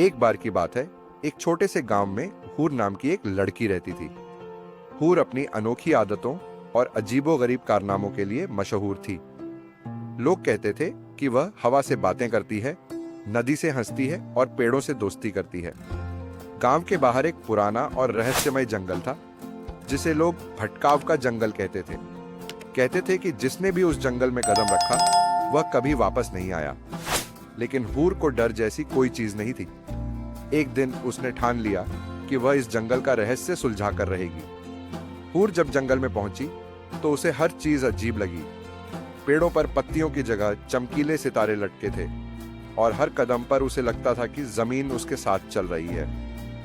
एक बार की बात है, एक छोटे से गांव में हूर नाम की एक लड़की रहती थी। हूर अपनी अनोखी आदतों और अजीबोगरीब कारनामों के लिए मशहूर थी। लोग कहते थे कि वह हवा से बातें करती है, नदी से हंसती है और पेड़ों से दोस्ती करती है। गांव के बाहर एक पुराना और रहस्यमय जंगल था, जिसे लोग भटकाव का जंगल कहते थे। कहते थे कि जिसने भी उस जंगल में कदम रखा वह कभी वापस नहीं आया। लेकिन हूर को डर जैसी कोई चीज नहीं थी। एक दिन उसने ठान लिया कि वह इस जंगल का रहस्य सुलझा कर रहेगी। हूर जब जंगल में पहुंची तो उसे हर चीज अजीब लगी। पेड़ों पर पत्तियों की जगह चमकीले सितारे लटके थे और हर कदम पर उसे लगता था कि जमीन उसके साथ चल रही है।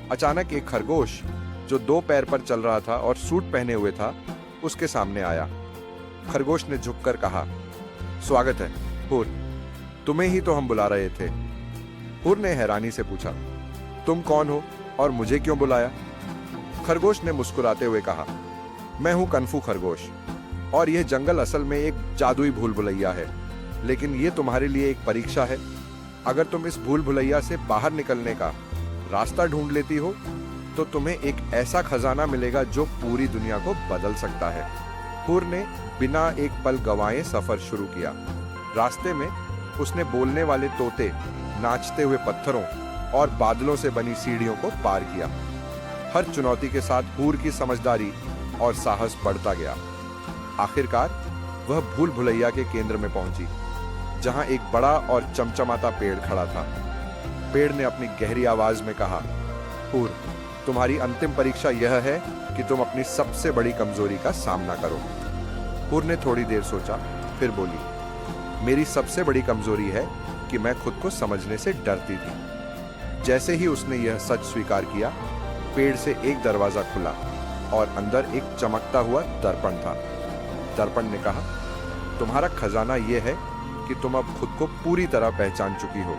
अचानक एक खरगोश जो दो पैर पर चल रहा था और सूट पहने हुए था, उसके सामने आया। खरगोश ने झुककर कहा, स्वागत है हूर, तुम्हें ही तो हम बुला रहे थे। हूर ने हैरानी से पूछा, तुम कौन हो और मुझे क्यों बुलाया? खरगोश ने मुस्कुराते हुए कहा, मैं हूं कनफू खरगोश और यह जंगल असल में एक जादुई भूल भुलैया है। लेकिन यह तुम्हारे लिए एक परीक्षा है। अगर तुम इस भूल भुलैया से बाहर निकलने का रास्ता ढूंढ लेती हो तो तुम्हें एक ऐसा खजाना मिलेगा जो पूरी दुनिया को बदल सकता है। हूर ने बिना एक पल गंवाए सफर शुरू किया। रास्ते में उसने बोलने वाले तोते, नाचते हुए पत्थरों और बादलों से बनी सीढ़ियों को पार किया। हर चुनौती के साथ हूर की समझदारी और साहस बढ़ता गया। आखिरकार वह भूल भुलैया के केंद्र में पहुंची, जहां एक बड़ा और चमचमाता पेड़ खड़ा था। पेड़ ने अपनी गहरी आवाज में कहा, हूर, तुम्हारी अंतिम परीक्षा यह है कि तुम अपनी सबसे बड़ी कमजोरी का सामना करो। हूर ने थोड़ी देर सोचा, फिर बोली, मेरी सबसे बड़ी कमजोरी है कि मैं खुद को समझने से डरती थी। जैसे ही उसने यह सच स्वीकार किया, पेड़ से एक दरवाजा खुला और अंदर एक चमकता हुआ दर्पण था। दर्पण ने कहा, तुम्हारा खजाना यह है कि तुम अब खुद को पूरी तरह पहचान चुकी हो।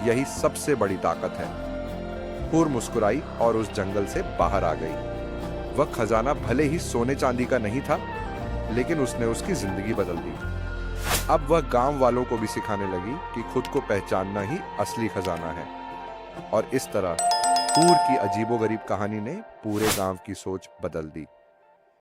यही सबसे बड़ी ताकत है। हूर मुस्कुराई और उस जंगल से बाहर आ गई। वह खजाना भले ही सोने चांदी का नहीं था, लेकिन उसने उसकी जिंदगी बदल दी। अब वह गांव वालों को भी सिखाने लगी कि खुद को पहचानना ही असली खजाना है। और इस तरह हूर की अजीबोगरीब कहानी ने पूरे गांव की सोच बदल दी।